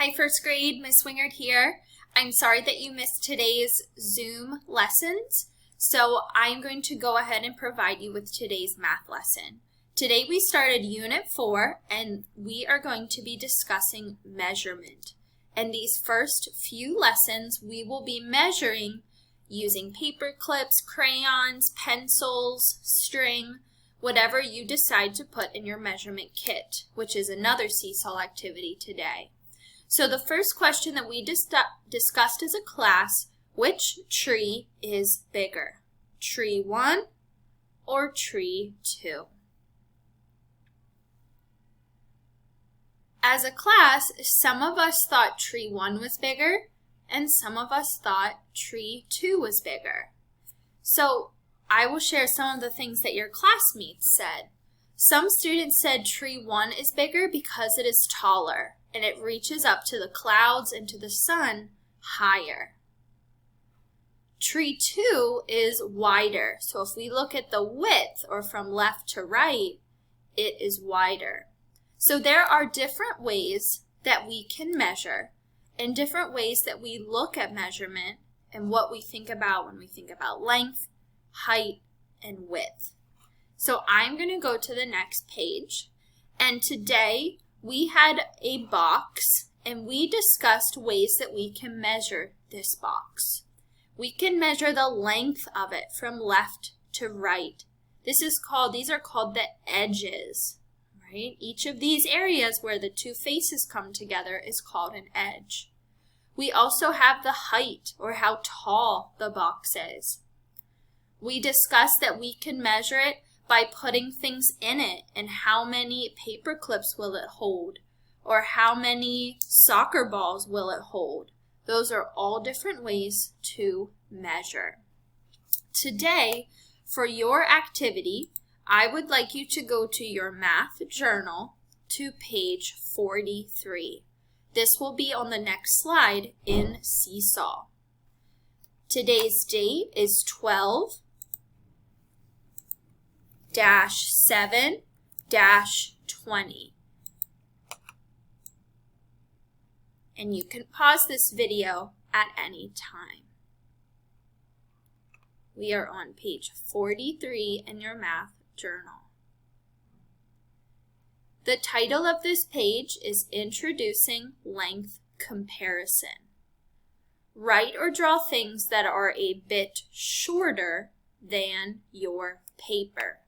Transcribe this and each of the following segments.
Hi first grade, Miss Wingard here. I'm sorry that you missed today's Zoom lessons, so I'm going to go ahead and provide you with today's math lesson. Today we started Unit 4 and we are going to be discussing measurement. In these first few lessons we will be measuring using paper clips, crayons, pencils, string, whatever you decide to put in your measurement kit, which is another seesaw activity today. So the first question that we discussed as a class, which tree is bigger? Tree 1 or tree 2? As a class, some of us thought tree 1 was bigger and some of us thought tree 2 was bigger. So I will share some of the things that your classmates said. Some students said tree 1 is bigger because it is taller and it reaches up to the clouds and to the sun higher. Tree 2 is wider, so if we look at the width or from left to right, it is wider. So there are different ways that we can measure and different ways that we look at measurement and what we think about when we think about length, height, and width. So I'm going to go to the next page, and today we had a box and we discussed ways that we can measure this box. We can measure the length of it from left to right. These are called the edges, right? Each of these areas where the two faces come together is called an edge. We also have the height, or how tall the box is. We discussed that we can measure it by putting things in it and how many paper clips will it hold, or how many soccer balls will it hold. Those are all different ways to measure. Today, for your activity, I would like you to go to your math journal to page 43. This will be on the next slide in Seesaw. Today's date is 12-7-20. And you can pause this video at any time. We are on page 43 in your math journal. The title of this page is Introducing Length Comparison. Write or draw things that are a bit shorter than your paper.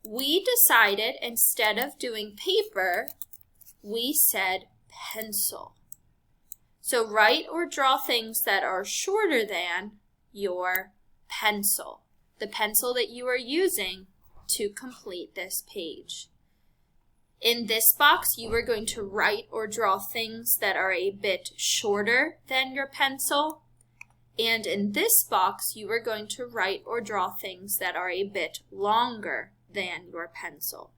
We decided instead of doing paper, we said pencil. So write or draw things that are shorter than your pencil, the pencil that you are using to complete this page. In this box, you are going to write or draw things that are a bit shorter than your pencil. And in this box, you are going to write or draw things that are a bit longer than your pencil.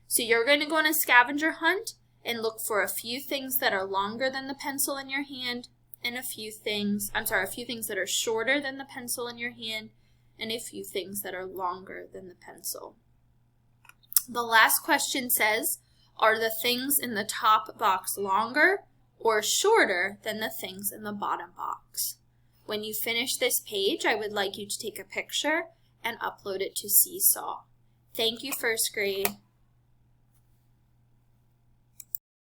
So you're going to go on a scavenger hunt and look for a few things that are longer than the pencil in your hand, and a few things that are shorter than the pencil in your hand, and a few things that are longer than the pencil. The last question says, are the things in the top box longer or shorter than the things in the bottom box? When you finish this page, I would like you to take a picture and upload it to Seesaw. Thank you, first grade.